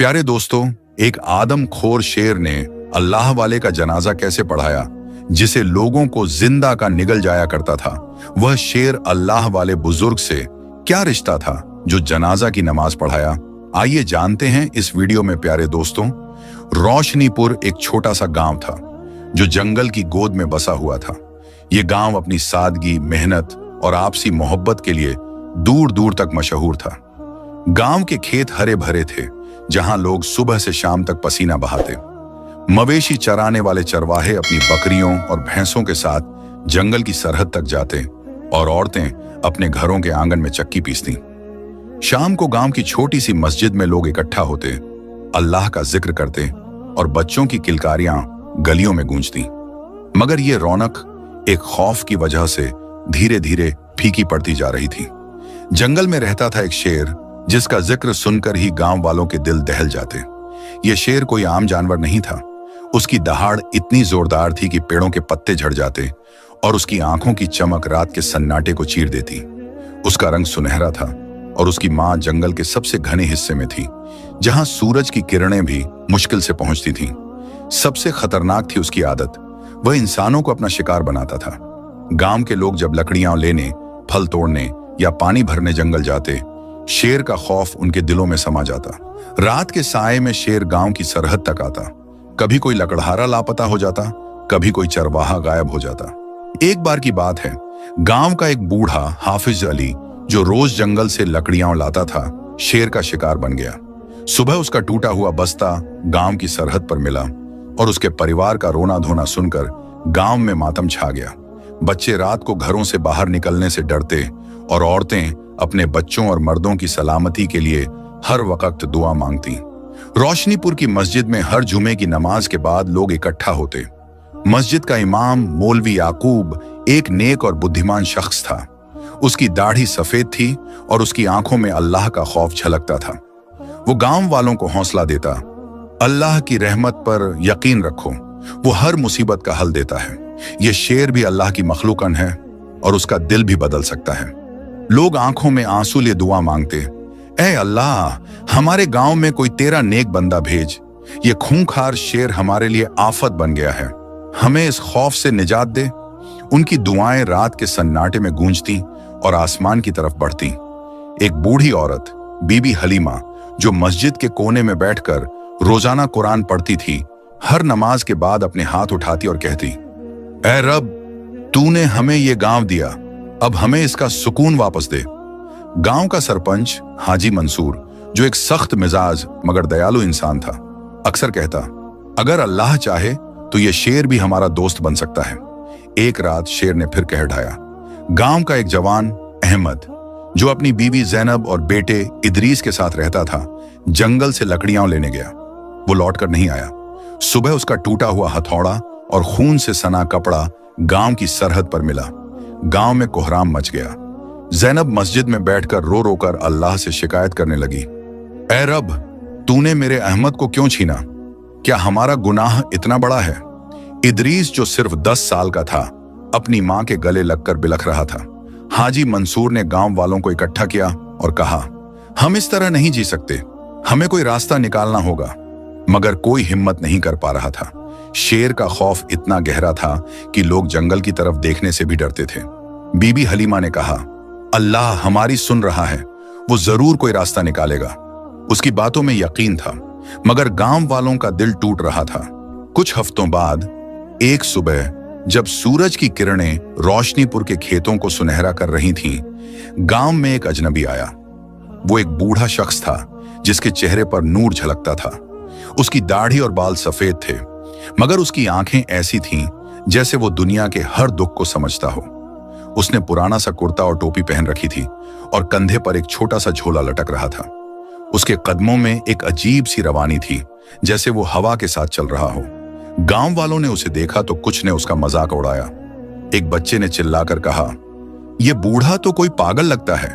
प्यारे दोस्तों, एक आदम खोर शेर ने अल्लाह वाले का जनाजा कैसे पढ़ाया जिसे लोगों को जिंदा का निगल जाया करता था। वह शेर अल्लाह वाले बुजुर्ग से क्या रिश्ता था जो जनाजा की नमाज पढ़ाया। आइए जानते हैं इस वीडियो में। प्यारे दोस्तों, रोशनीपुर एक छोटा सा गांव था जो जंगल की गोद में बसा हुआ था। यह गांव अपनी सादगी, मेहनत और आपसी मोहब्बत के लिए दूर दूर तक मशहूर था। गांव के खेत हरे भरे थे जहां लोग सुबह से शाम तक पसीना बहाते। मवेशी चराने वाले चरवाहे अपनी बकरियों और भैंसों के साथ जंगल की सरहद तक जाते और औरतें अपने घरों के आंगन में चक्की पीसती। शाम को गांव की छोटी सी मस्जिद में लोग इकट्ठा होते, अल्लाह का जिक्र करते और बच्चों की किलकारियां गलियों में गूंजती। मगर ये रौनक एक खौफ की वजह से धीरे धीरे फीकी पड़ती जा रही थी। जंगल में रहता था एक शेर जिसका जिक्र सुनकर ही गांव वालों के दिल दहल जाते। यह शेर कोई आम जानवर नहीं था। उसकी दहाड़ इतनी जोरदार थी कि पेड़ों के पत्ते झड़ जाते और उसकी आंखों की चमक रात के सन्नाटे को चीर देती। उसका रंग सुनहरा था और उसकी मां जंगल के सबसे घने हिस्से में थी जहां सूरज की किरणें भी मुश्किल से पहुंचती थीं। सबसे खतरनाक थी उसकी आदत। वह इंसानों को अपना शिकार बनाता था। गांव के लोग जब लकड़ियां लेने, फल तोड़ने या पानी भरने जंगल जाते, शेर का खौफ उनके दिलों में समा जाता। रात के साए में शेर गांव की सरहद तक आता। कभी कोई लकड़हारा लापता हो जाता, कभी कोई चरवाहा गायब हो जाता। एक बार की बात है, गांव का एक बूढ़ा हाफिज अली जो रोज जंगल से लकड़ियां लाता था, शेर का शिकार बन गया। सुबह उसका टूटा हुआ बस्ता गांव की सरहद पर मिला और उसके परिवार का रोना धोना सुनकर गांव में मातम छा गया। बच्चे रात को घरों से बाहर निकलने से डरते और औरतें अपने बच्चों और मर्दों की सलामती के लिए हर वक्त दुआ मांगती। रोशनीपुर की मस्जिद में हर जुमे की नमाज के बाद लोग इकट्ठा होते। मस्जिद का इमाम मौलवी याकूब एक नेक और बुद्धिमान शख्स था। उसकी दाढ़ी सफेद थी और उसकी आंखों में अल्लाह का खौफ झलकता था। वो गांव वालों को हौसला देता, अल्लाह की रहमत पर यकीन रखो, वो हर मुसीबत का हल देता है। ये शेर भी अल्लाह की मखलूकन है और उसका दिल भी बदल सकता है। लोग आंखों में आंसू लिए दुआ मांगते, ऐ अल्लाह, हमारे गांव में कोई तेरा नेक बंदा भेज। ये खूंखार शेर हमारे लिए आफत बन गया है, हमें इस खौफ से निजात दे। उनकी दुआएं रात के सन्नाटे में गूंजती और आसमान की तरफ बढ़ती। एक बूढ़ी औरत, बीबी हलीमा, जो मस्जिद के कोने में बैठकर रोजाना कुरान पढ़ती थी, हर नमाज के बाद अपने हाथ उठाती और कहती, ऐ रब, तूने हमें ये गांव दिया, अब हमें इसका सुकून वापस दे। गांव का सरपंच हाजी मंसूर, जो एक सख्त मिजाज मगर दयालु इंसान था, अक्सर कहता, अगर अल्लाह चाहे तो यह शेर भी हमारा दोस्त बन सकता है। एक रात शेर ने फिर कह ढाया। गांव का एक जवान अहमद, जो अपनी बीवी जैनब और बेटे इदरीस के साथ रहता था, जंगल से लकड़ियां लेने गया। वो लौटकर नहीं आया। सुबह उसका टूटा हुआ हथौड़ा और खून से सना कपड़ा गांव की सरहद पर मिला। गांव में कोहराम मच गया। जैनब मस्जिद में बैठकर रो रो कर अल्लाह से शिकायत करने लगी, ऐ रब, तूने मेरे अहमद को क्यों छीना? क्या हमारा गुनाह इतना बड़ा है? इदरीस, जो सिर्फ 10 साल का था, अपनी मां के गले लगकर बिलख रहा था। हाजी मंसूर ने गांव वालों को इकट्ठा किया और कहा, हम इस तरह नहीं जी सकते, हमें कोई रास्ता निकालना होगा। मगर कोई हिम्मत नहीं कर पा रहा था। शेर का खौफ इतना गहरा था कि लोग जंगल की तरफ देखने से भी डरते थे। बीबी हलीमा ने कहा, अल्लाह हमारी सुन रहा है, वो जरूर कोई रास्ता निकालेगा। उसकी बातों में यकीन था, मगर गांव वालों का दिल टूट रहा था। कुछ हफ्तों बाद एक सुबह, जब सूरज की किरणें रोशनीपुर के खेतों को सुनहरा कर रही थीं, गांव में एक अजनबी आया। वो एक बूढ़ा शख्स था जिसके चेहरे पर नूर झलकता था। उसकी दाढ़ी और बाल सफेद थे, मगर उसकी आंखें ऐसी थीं जैसे वो दुनिया के हर दुख को समझता हो। उसने पुराना सा कुर्ता और टोपी पहन रखी थी और कंधे पर एक छोटा सा झोला लटक रहा था। उसके कदमों में एक अजीब सी रवानी थी, जैसे वो हवा के साथ चल रहा हो। गांव वालों ने उसे देखा तो कुछ ने उसका मजाक उड़ाया। एक बच्चे ने चिल्लाकर कहा, यह बूढ़ा तो कोई पागल लगता है।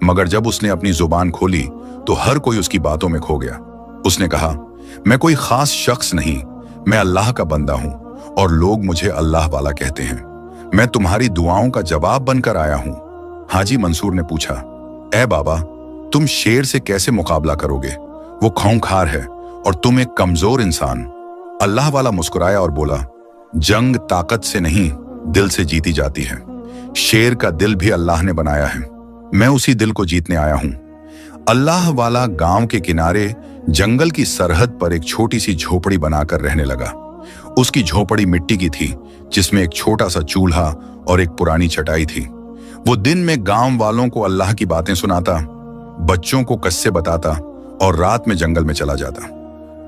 मगर जब उसने अपनी जुबान खोली तो हर कोई उसकी बातों में खो गया। उसने कहा, मैं कोई खास शख्स नहीं, मैं अल्लाह का बंदा हूं और लोग मुझे अल्लाह वाला कहते हैं। मैं तुम्हारी दुआओं का जवाब बनकर आया हूं। हाजी मंसूर ने पूछा, ऐ बाबा, तुम शेर से कैसे मुकाबला करोगे? वो खूंखार है और तुम एक कमजोर इंसान। अल्लाह वाला मुस्कुराया और बोला, जंग ताकत से नहीं, दिल से जीती जाती है। शेर का दिल भी अल्लाह ने बनाया है, मैं उसी दिल को जीतने आया हूं। अल्लाह वाला गांव के किनारे जंगल की सरहद पर एक छोटी सी झोपड़ी बनाकर रहने लगा। उसकी झोपड़ी मिट्टी की थी, जिसमें एक छोटा सा चूल्हा और एक पुरानी चटाई थी। वो दिन में गांव वालों को अल्लाह की बातें सुनाता, बच्चों को किस्से बताता और रात में जंगल में चला जाता।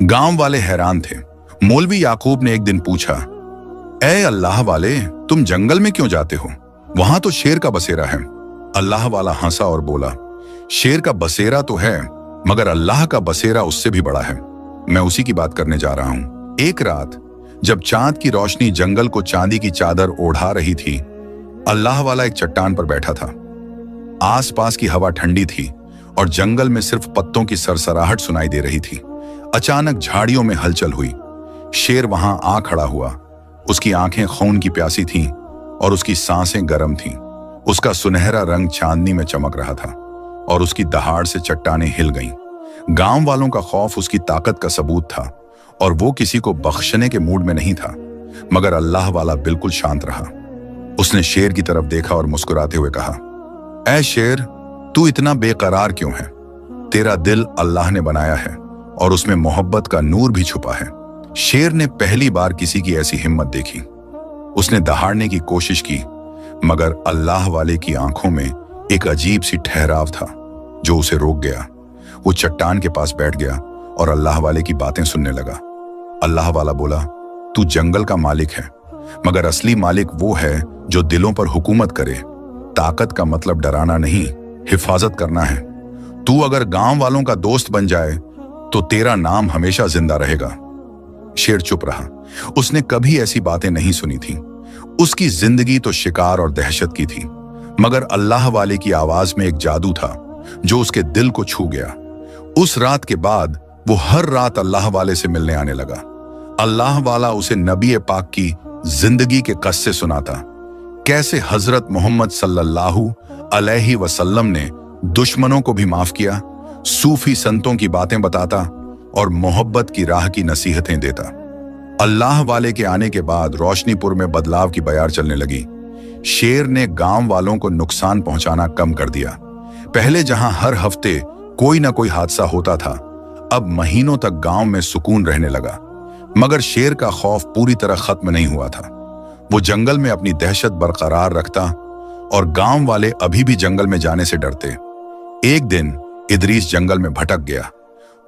गांव वाले हैरान थे। मौलवी याकूब ने एक दिन पूछा, ऐ अल्लाह वाले, तुम जंगल में क्यों जाते हो? वहां तो शेर का बसेरा है। अल्लाह वाला हंसा और बोला, शेर का बसेरा तो है, मगर अल्लाह का बसेरा उससे भी बड़ा है। मैं उसी की बात करने जा रहा हूं। एक रात जब चांद की रोशनी जंगल को चांदी की चादर ओढ़ा रही थी, अल्लाह वाला एक चट्टान पर बैठा था। आसपास की हवा ठंडी थी और जंगल में सिर्फ पत्तों की सरसराहट सुनाई दे रही थी। अचानक झाड़ियों में हलचल हुई। शेर वहां आ खड़ा हुआ। उसकी आंखें खून की प्यासी थीं और उसकी सांसें गर्म थीं। उसका सुनहरा रंग चांदनी में चमक रहा था और उसकी दहाड़ से चट्टानें हिल गईं। गांव वालों का खौफ उसकी ताकत का सबूत था और वो किसी को बख्शने के मूड में नहीं था, मगर अल्लाह वाला बिल्कुल शांत रहा। उसने शेर की तरफ देखा और मुस्कुराते हुए कहा, ऐ शेर, तू इतना बेकरार क्यों है? तेरा दिल अल्लाह ने बनाया है और उसमें मोहब्बत का नूर भी छुपा है। शेर ने पहली बार किसी की ऐसी हिम्मत देखी। उसने दहाड़ने की कोशिश की, मगर अल्लाह वाले की आंखों में एक अजीब सी ठहराव था जो उसे रोक गया। वो चट्टान के पास बैठ गया और अल्लाह वाले की बातें सुनने लगा। अल्लाह वाला बोला, तू जंगल का मालिक है, मगर असली मालिक वो है जो दिलों पर हुकूमत करे। ताकत का मतलब डराना नहीं, हिफाजत करना है। तू अगर गांव वालों का दोस्त बन जाए तो तेरा नाम हमेशा जिंदा रहेगा। शेर चुप रहा। उसने कभी ऐसी बातें नहीं सुनी थी। उसकी जिंदगी तो शिकार और दहशत की थी, मगर अल्लाह वाले की आवाज में एक जादू था जो उसके दिल को छू गया। उस रात के बाद वो हर रात अल्लाह वाले से मिलने आने लगा। अल्लाह वाला उसे नबी पाक की जिंदगी के किस्से सुनाता, कैसे हजरत मोहम्मद सल्लल्लाहु अलैहि वसल्लम ने दुश्मनों को भी माफ किया, सूफी संतों की बातें बताता और मोहब्बत की राह की नसीहतें देता। अल्लाह वाले के आने के बाद रोशनीपुर में बदलाव की बयार चलने लगी। शेर ने गांव वालों को नुकसान पहुंचाना कम कर दिया। पहले जहां हर हफ्ते कोई ना कोई हादसा होता था, अब महीनों तक गांव में सुकून रहने लगा। मगर शेर का खौफ पूरी तरह खत्म नहीं हुआ था। वो जंगल में अपनी दहशत बरकरार रखता और गांव वाले अभी भी जंगल में जाने से डरते। एक दिन इदरीस जंगल में भटक गया।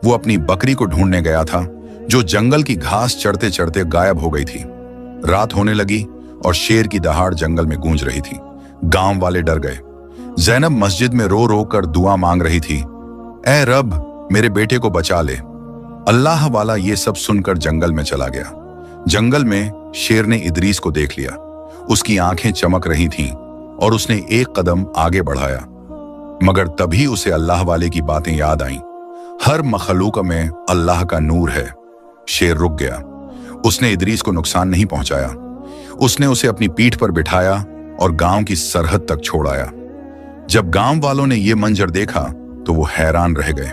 वो अपनी बकरी को ढूंढने गया था जो जंगल की घास चढ़ते चढ़ते गायब हो गई थी। रात होने लगी और शेर की दहाड़ जंगल में गूंज रही थी। गांव वाले डर गए। ज़ैनब मस्जिद में रो रो कर दुआ मांग रही थी, ऐ रब, मेरे बेटे को बचा ले। अल्लाह वाला ये सब सुनकर जंगल में चला गया। जंगल में शेर ने इदरीस को देख लिया। उसकी आंखें चमक रही थीं और उसने एक कदम आगे बढ़ाया, मगर तभी उसे अल्लाह वाले की बातें याद आईं। हर मखलूक में अल्लाह का नूर है। शेर रुक गया। उसने इदरीस को नुकसान नहीं पहुंचाया। उसने उसे अपनी पीठ पर बिठाया और गांव की सरहद तक छोड़ आया। जब गांव वालों ने यह मंजर देखा तो वो हैरान रह गए।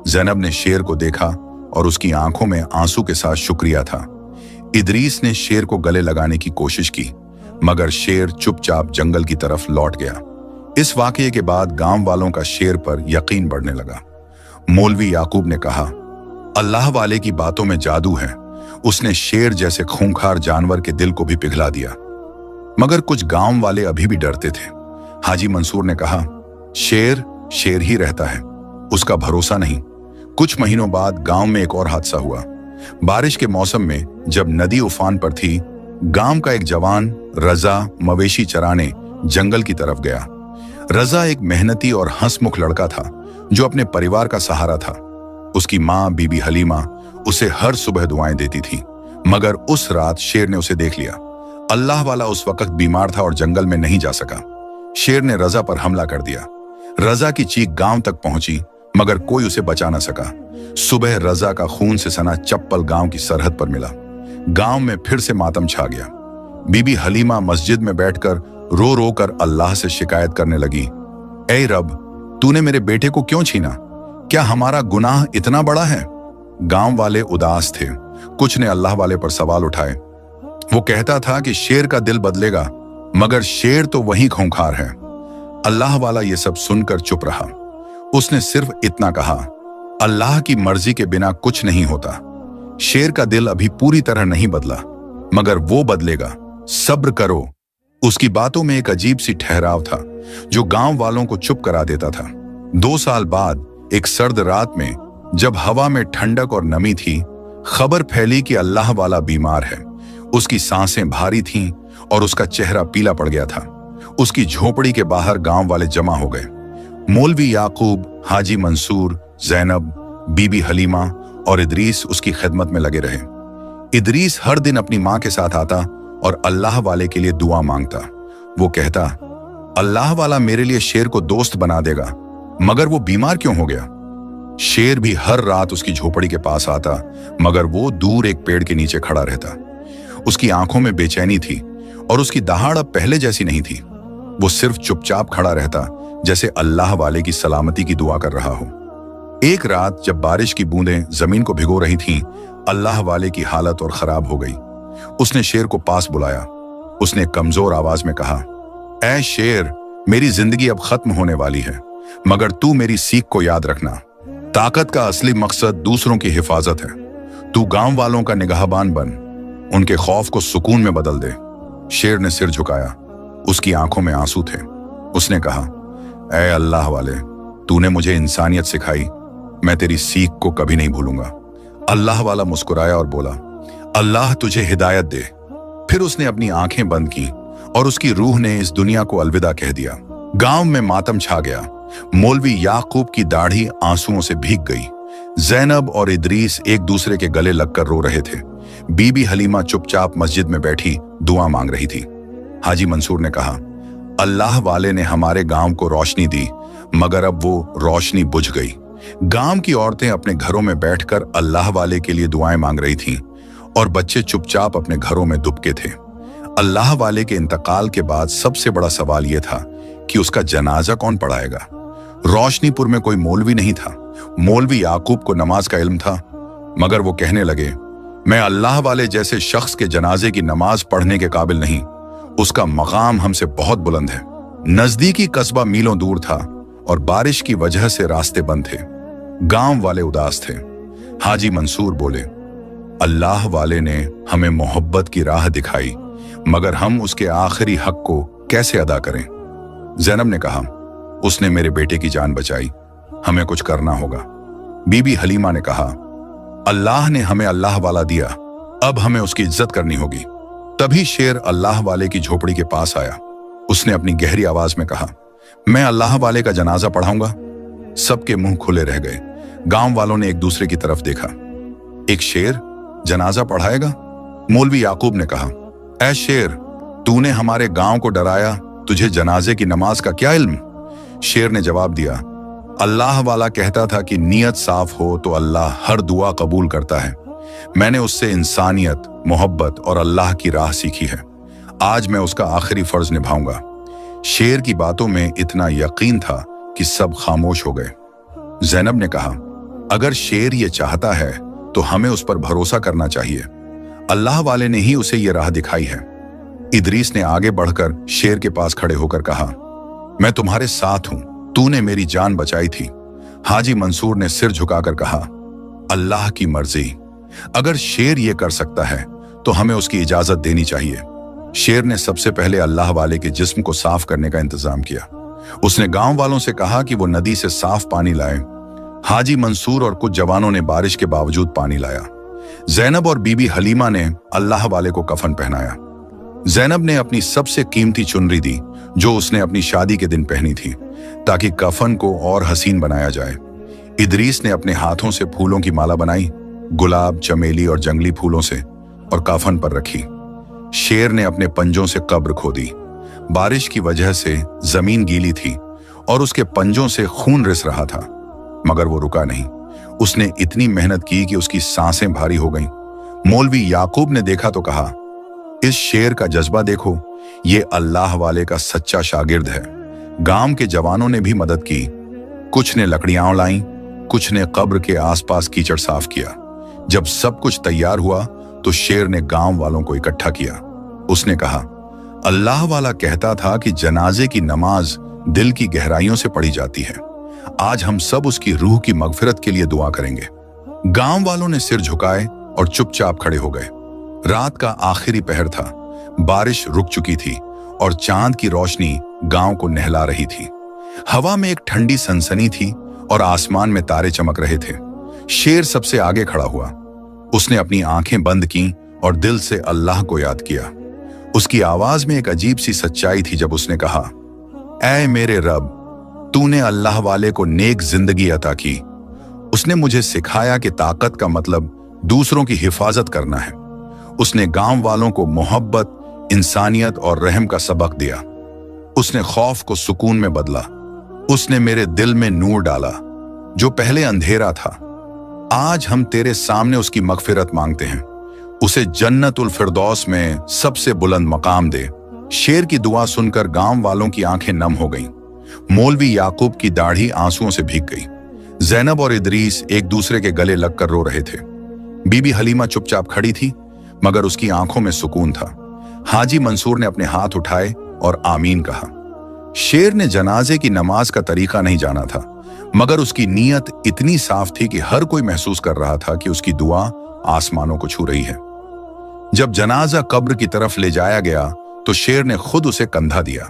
ज़ैनब ने शेर को देखा और उसकी आंखों में आंसू के साथ शुक्रिया था। इदरीस ने शेर को गले लगाने की कोशिश की, मगर शेर चुपचाप जंगल की तरफ लौट गया। इस वाकये के बाद गांव वालों का शेर पर यकीन बढ़ने लगा। मौलवी याकूब ने कहा, अल्लाह वाले की बातों में जादू है। उसने शेर जैसे खूंखार जानवर के दिल को भी पिघला दिया। मगर कुछ गांव वाले अभी भी डरते थे। हाजी मंसूर ने कहा, शेर शेर ही रहता है, उसका भरोसा नहीं। कुछ महीनों बाद गांव में एक और हादसा हुआ। बारिश के मौसम में जब नदी उफान पर थी, गांव का एक जवान रजा मवेशी चराने जंगल की तरफ गया। रजा एक मेहनती और हंसमुख लड़का था जो अपने परिवार का सहारा था। उसकी माँ बीबी हलीमा उसे हर सुबह दुआएं देती थी, मगर उस रात शेर ने उसे देख लिया। अल्लाह वाला उस वक्त बीमार था और जंगल में नहीं जा सका। शेर ने रजा पर हमला कर दिया। रजा की चीख गांव तक पहुंची, मगर कोई उसे बचा न सका। सुबह रजा का खून से सना चप्पल गांव की सरहद पर मिला। गांव में फिर से मातम छा गया। बीबी हलीमा मस्जिद में बैठकर रो रो कर अल्लाह से शिकायत करने लगी, ऐ रब, तूने मेरे बेटे को क्यों छीना? क्या हमारा गुनाह इतना बड़ा है? गांव वाले उदास थे। कुछ ने अल्लाह वाले पर सवाल उठाए। वो कहता था कि शेर का दिल बदलेगा, मगर शेर तो वही खूंखार है। अल्लाह वाला ये सब सुनकर चुप रहा। उसने सिर्फ इतना कहा, अल्लाह की मर्जी के बिना कुछ नहीं होता। शेर का दिल अभी पूरी तरह नहीं बदला, मगर वो बदलेगा, सब्र करो। उसकी बातों में एक अजीब सी ठहराव था जो गांव वालों को चुप करा देता था। 2 साल बाद एक सर्द रात में, जब हवा में ठंडक और नमी थी, खबर फैली कि अल्लाह वाला बीमार है। उसकी सांसें भारी थीं और उसका चेहरा पीला पड़ गया था। उसकी झोपड़ी के बाहर गांव वाले जमा हो गए। मौलवी याकूब, हाजी मंसूर, जैनब, बीबी हलीमा और इदरीस उसकी खिदमत में लगे रहे। इदरीस हर दिन अपनी मां के साथ आता और अल्लाह वाले के लिए दुआ मांगता। वो कहता, अल्लाह वाला मेरे लिए शेर को दोस्त बना देगा, मगर वो बीमार क्यों हो गया? शेर भी हर रात उसकी झोपड़ी के पास आता, मगर वो दूर एक पेड़ के नीचे खड़ा रहता। उसकी आंखों में बेचैनी थी और उसकी दहाड़ अब पहले जैसी नहीं थी। वो सिर्फ चुपचाप खड़ा रहता, जैसे अल्लाह वाले की सलामती की दुआ कर रहा हो। एक रात जब बारिश की बूंदें जमीन को भिगो रही थीं, अल्लाह वाले की हालत और खराब हो गई। उसने शेर को पास बुलाया। उसने कमजोर आवाज में कहा, ऐ शेर, मेरी जिंदगी अब खत्म होने वाली है, मगर तू मेरी सीख को याद रखना। ताकत का असली मकसद दूसरों की हिफाजत है। तू गांव वालों का निगाहबान बन, उनके खौफ को सुकून में बदल दे। शेर ने सिर झुकाया। उसकी आंखों में आंसू थे। उसने कहा, ऐ अल्लाह वाले, तूने मुझे इंसानियत सिखाई, मैं तेरी सीख को कभी नहीं भूलूंगा। अल्लाह वाला मुस्कुराया और बोला, अल्लाह तुझे हिदायत दे। फिर उसने अपनी आंखें बंद की और उसकी रूह ने इस दुनिया को अलविदा कह दिया। गांव में मातम छा गया। मौलवी याकूब की दाढ़ी आंसुओं से भीग गई। जैनब और इदरीस एक दूसरे के गले लगकर रो रहे थे। बीबी हलीमा चुपचाप मस्जिद में बैठी दुआ मांग रही थी। हाजी मंसूर ने कहा, अल्लाह वाले ने हमारे गांव को रोशनी दी, मगर अब वो रोशनी बुझ गई। गांव की औरतें अपने घरों में बैठकर अल्लाह वाले के लिए दुआएं मांग रही थीं और बच्चे चुपचाप अपने घरों में दुबके थे। अल्लाह वाले के इंतकाल के बाद सबसे बड़ा सवाल यह था कि उसका जनाजा कौन पढ़ाएगा। रोशनीपुर में कोई मौलवी नहीं था। मौलवी याकूब को नमाज का इल्म था, मगर वो कहने लगे, मैं अल्लाह वाले जैसे शख्स के जनाजे की नमाज पढ़ने के काबिल नहीं। उसका मकाम हमसे बहुत बुलंद है। नजदीकी कस्बा मीलों दूर था और बारिश की वजह से रास्ते बंद थे। गांव वाले उदास थे। हाजी मंसूर बोले, अल्लाह वाले ने हमें मोहब्बत की राह दिखाई, मगर हम उसके आखिरी हक को कैसे अदा करें? जैनब ने कहा, उसने मेरे बेटे की जान बचाई, हमें कुछ करना होगा। बीबी हलीमा ने कहा, अल्लाह ने हमें अल्लाह वाला दिया, अब हमें उसकी इज्जत करनी होगी। तभी शेर अल्लाह वाले की झोपड़ी के पास आया। उसने अपनी गहरी आवाज में कहा, मैं अल्लाह वाले का जनाजा पढ़ाऊंगा। सबके मुंह खुले रह गए। गांव वालों ने एक दूसरे की तरफ देखा। एक शेर जनाजा पढ़ाएगा? मौलवी याकूब ने कहा, ऐ शेर, तूने हमारे गांव को डराया, तुझे जनाजे की नमाज का क्या इल्म? शेर ने जवाब दिया, अल्लाह वाला कहता था कि नीयत साफ हो तो अल्लाह हर दुआ कबूल करता है। मैंने उससे इंसानियत, मोहब्बत और अल्लाह की राह सीखी है। आज मैं उसका आखिरी फर्ज निभाऊंगा। शेर की बातों में इतना यकीन था कि सब खामोश हो गए। जैनब ने कहा, अगर शेर ये चाहता है तो हमें उस पर भरोसा करना चाहिए। अल्लाह वाले ने ही उसे ये राह दिखाई है। इदरीस ने आगे बढ़कर शेर के पास खड़े होकर कहा, मैं तुम्हारे साथ हूं, तूने मेरी जान बचाई थी। हाजी मंसूर ने सिर झुकाकर कहा, अल्लाह की मर्जी, अगर शेर ये कर सकता है तो हमें उसकी इजाजत देनी चाहिए। शेर ने सबसे पहले अल्लाह वाले के जिस्म को साफ करने का इंतजाम किया। उसने गांव वालों से कहा कि वो नदी से साफ पानी लाएं। हाजी मंसूर और कुछ जवानों ने बारिश के बावजूद पानी लाया। जैनब और बीबी हलीमा ने अल्लाह वाले को कफन पहनाया। जैनब ने अपनी सबसे कीमती चुनरी दी जो उसने अपनी शादी के दिन पहनी थी, ताकि कफन को और हसीन बनाया जाए। इदरीस ने अपने हाथों से फूलों की माला बनाई, गुलाब, चमेली और जंगली फूलों से, और कफन पर रखी। शेर ने अपने पंजों से कब्र खोदी। बारिश की वजह से जमीन गीली थी और उसके पंजों से खून रिस रहा था, मगर वो रुका नहीं। उसने इतनी मेहनत की कि उसकी सांसें भारी हो गईं। मौलवी याकूब ने देखा तो कहा, इस शेर का जज्बा देखो, ये अल्लाह वाले का सच्चा शागिर्द है। गांव के जवानों ने भी मदद की। कुछ ने लकड़ियां लाईं, कुछ ने कब्र के आसपास कीचड़ साफ किया। जब सब कुछ तैयार हुआ तो शेर ने गांव वालों को इकट्ठा किया। उसने कहा, अल्लाह वाला कहता था कि जनाजे की नमाज दिल की गहराइयों से पढ़ी जाती है। आज हम सब उसकी रूह की मगफिरत के लिए दुआ करेंगे। गांव वालों ने सिर झुकाए और चुपचाप खड़े हो गए। रात का आखिरी पहर था, बारिश रुक चुकी थी और चांद की रोशनी गांव को नहला रही थी। हवा में एक ठंडी सनसनी थी और आसमान में तारे चमक रहे थे। शेर सबसे आगे खड़ा हुआ। उसने अपनी आंखें बंद की और दिल से अल्लाह को याद किया। उसकी आवाज में एक अजीब सी सच्चाई थी जब उसने कहा, ऐ मेरे रब, तूने अल्लाह वाले को नेक जिंदगी अता की। उसने मुझे सिखाया कि ताकत का मतलब दूसरों की हिफाजत करना है। उसने गांव वालों को मोहब्बत, इंसानियत और रहम का सबक दिया। उसने खौफ को सुकून में बदला। उसने मेरे दिल में नूर डाला जो पहले अंधेरा था। आज हम तेरे सामने उसकी मगफिरत मांगते हैं। उसे जन्नतुल फिरदौस में सबसे बुलंद मकाम दे। शेर की दुआ सुनकर गांव वालों की आंखें नम हो गईं। मौलवी याकूब की दाढ़ी आंसुओं से भीग गई। ज़ैनब और इदरीस एक दूसरे के गले लगकर रो रहे थे। बीबी हलीमा चुपचाप खड़ी थी, मगर उसकी आंखों में सुकून था। हाजी मंसूर ने अपने हाथ उठाए और आमीन कहा। शेर ने जनाजे की नमाज का तरीका नहीं जाना था, मगर उसकी नीयत इतनी साफ थी कि हर कोई महसूस कर रहा था कि उसकी दुआ आसमानों को छू रही है। जब जनाजा कब्र की तरफ ले जाया गया तो शेर ने खुद उसे कंधा दिया।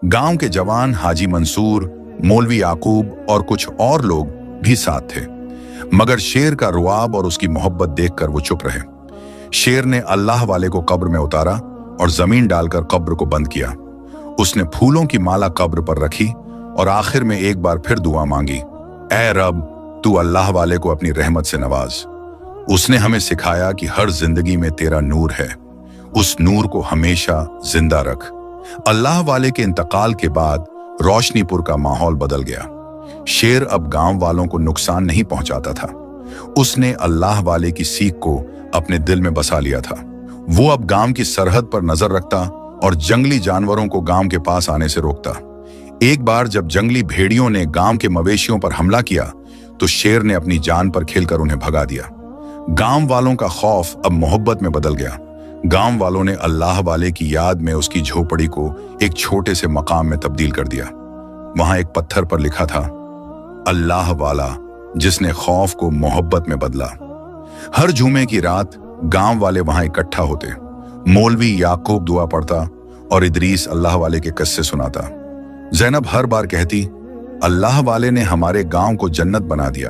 गांव के जवान, हाजी मंसूर, मौलवी याकूब और कुछ और लोग भी साथ थे, मगर शेर का रुआब और उसकी मोहब्बत देखकर वो चुप रहे। शेर ने अल्लाह वाले को कब्र में उतारा और जमीन डालकर कब्र को बंद किया। उसने फूलों की माला कब्र पर रखी और आखिर में एक बार फिर दुआ मांगी, ऐ रब, तू अल्लाह वाले को अपनी रहमत से नवाज। उसने हमें सिखाया कि हर जिंदगी में तेरा नूर है, उस नूर को हमेशा जिंदा रख। अल्लाह वाले के इंतकाल के बाद रोशनीपुर का माहौल बदल गया। शेर अब गांव वालों को नुकसान नहीं पहुंचाता था। उसने अल्लाह वाले की सीख को अपने दिल में बसा लिया था। वो अब गांव की सरहद पर नजर रखता और जंगली जानवरों को गांव के पास आने से रोकता। एक बार जब जंगली भेड़ियों ने गांव के मवेशियों पर हमला किया तो शेर ने अपनी जान पर खेलकर उन्हें भगा दिया। गांव वालों का खौफ अब मोहब्बत में बदल गया। गांव वालों ने अल्लाह वाले की याद में उसकी झोपड़ी को एक छोटे से मकाम में तब्दील कर दिया। वहां एक पत्थर पर लिखा था, अल्लाह वाला जिसने खौफ को मोहब्बत में बदला। हर जुमे की रात गांव वाले वहां इकट्ठा होते। मौलवी याकूब दुआ पढ़ता और इदरीस अल्लाह वाले के किस्से सुनाता। ज़ैनब हर बार कहती, अल्लाह वाले ने हमारे गांव को जन्नत बना दिया।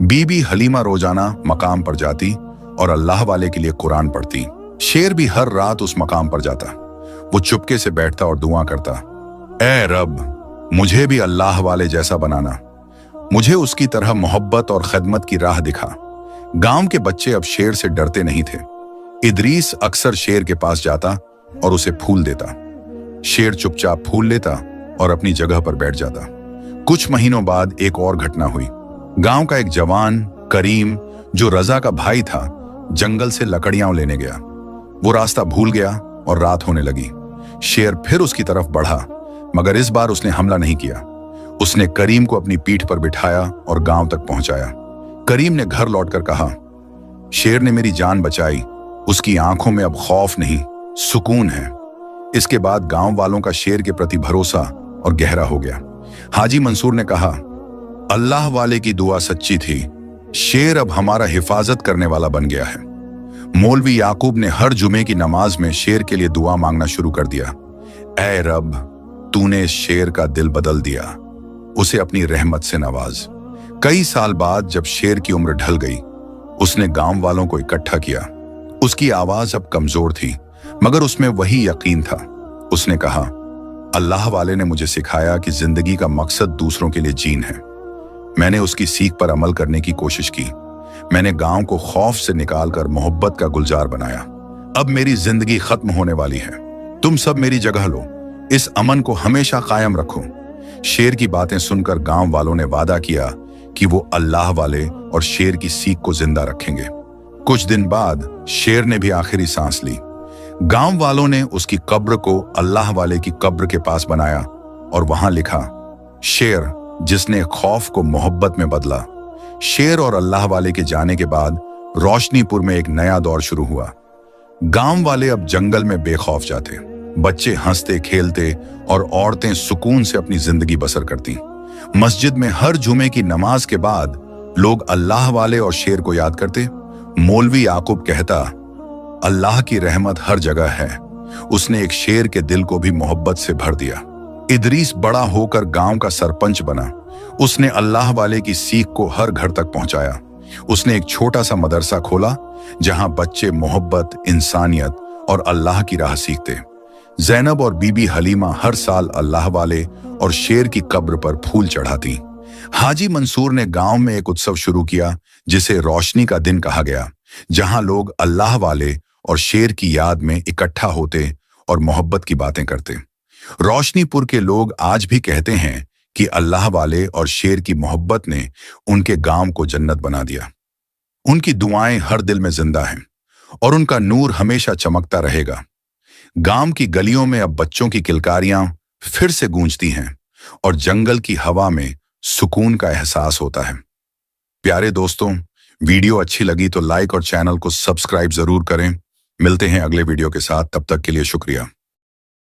बीबी हलीमा रोजाना मकाम पर जाती और अल्लाह वाले के लिए कुरान पढ़ती। शेर भी हर रात उस मकाम पर जाता। वो चुपके से बैठता और दुआ करता, ऐ रब, मुझे भी अल्लाह वाले जैसा बनाना। मुझे उसकी तरह मोहब्बत और खिदमत की राह दिखा। गांव के बच्चे अब शेर से डरते नहीं थे। इदरीस अक्सर शेर के पास जाता और उसे फूल देता। शेर चुपचाप फूल लेता और अपनी जगह पर बैठ जाता। कुछ महीनों बाद एक और घटना हुई। गांव का एक जवान, करीम, जो रजा का भाई था, जंगल से लकड़ियां लेने गया। वो रास्ता भूल गया और रात होने लगी। शेर फिर उसकी तरफ बढ़ा, मगर इस बार उसने हमला नहीं किया। उसने करीम को अपनी पीठ पर बिठाया और गांव तक पहुंचाया। करीम ने घर लौटकर कहा, शेर ने मेरी जान बचाई। उसकी आंखों में अब खौफ नहीं, सुकून है। इसके बाद गांव वालों का शेर के प्रति भरोसा और गहरा हो गया। हाजी मंसूर ने कहा, अल्लाह वाले की दुआ सच्ची थी। शेर अब हमारा हिफाजत करने वाला बन गया है। मौलवी याकूब ने हर जुमे की नमाज में शेर के लिए दुआ मांगना शुरू कर दिया, ऐ रब, तूने इस शेर का दिल बदल दिया, उसे अपनी रहमत से नवाज। कई साल बाद जब शेर की उम्र ढल गई, उसने गांव वालों को इकट्ठा किया। उसकी आवाज अब कमजोर थी, मगर उसमें वही यकीन था। उसने कहा, अल्लाह वाले ने मुझे सिखाया कि जिंदगी का मकसद दूसरों के लिए जीन है। मैंने उसकी सीख पर अमल करने की कोशिश की। मैंने गांव को खौफ से निकालकर मोहब्बत का गुलजार बनाया। अब मेरी जिंदगी खत्म होने वाली है। तुम सब मेरी जगह लो। इस अमन को हमेशा कायम रखो। शेर की बातें सुनकर गांव वालों ने वादा किया कि वो अल्लाह वाले और शेर की सीख को जिंदा रखेंगे। कुछ दिन बाद शेर ने भी आखिरी सांस ली। गांव वालों ने उसकी कब्र को अल्लाह वाले की कब्र के पास बनाया और वहां लिखा, शेर जिसने खौफ को मोहब्बत में बदला। शेर और अल्लाह वाले के जाने के बाद रोशनीपुर में एक नया दौर शुरू हुआ। गांव वाले अब जंगल में बेखौफ जाते, बच्चे हंसते खेलते और औरतें सुकून से अपनी जिंदगी बसर करती। मस्जिद में हर जुमे की नमाज के बाद लोग अल्लाह वाले और शेर को याद करते। मौलवी याकूब कहता, अल्लाह की रहमत हर जगह है, उसने एक शेर के दिल को भी मोहब्बत से भर दिया। इदरीस बड़ा होकर गांव का सरपंच बना। उसने अल्लाह वाले की सीख को हर घर तक पहुंचाया। उसने एक छोटा सा मदरसा खोला जहां बच्चे मोहब्बत, इंसानियत और अल्लाह की राह सीखते। ज़ैनब और बीबी हलीमा हर साल अल्लाह वाले और शेर की कब्र पर फूल चढ़ाती। हाजी मंसूर ने गांव में एक उत्सव शुरू किया जिसे रोशनी का दिन कहा गया, जहां लोग अल्लाह वाले और शेर की याद में इकट्ठा होते और मोहब्बत की बातें करते। रोशनीपुर के लोग आज भी कहते हैं कि अल्लाह वाले और शेर की मोहब्बत ने उनके गांव को जन्नत बना दिया। उनकी दुआएं हर दिल में जिंदा हैं और उनका नूर हमेशा चमकता रहेगा। गांव की गलियों में अब बच्चों की किलकारियां फिर से गूंजती हैं और जंगल की हवा में सुकून का एहसास होता है। प्यारे दोस्तों, वीडियो अच्छी लगी तो लाइक और चैनल को सब्सक्राइब जरूर करें। मिलते हैं अगले वीडियो के साथ, तब तक के लिए शुक्रिया।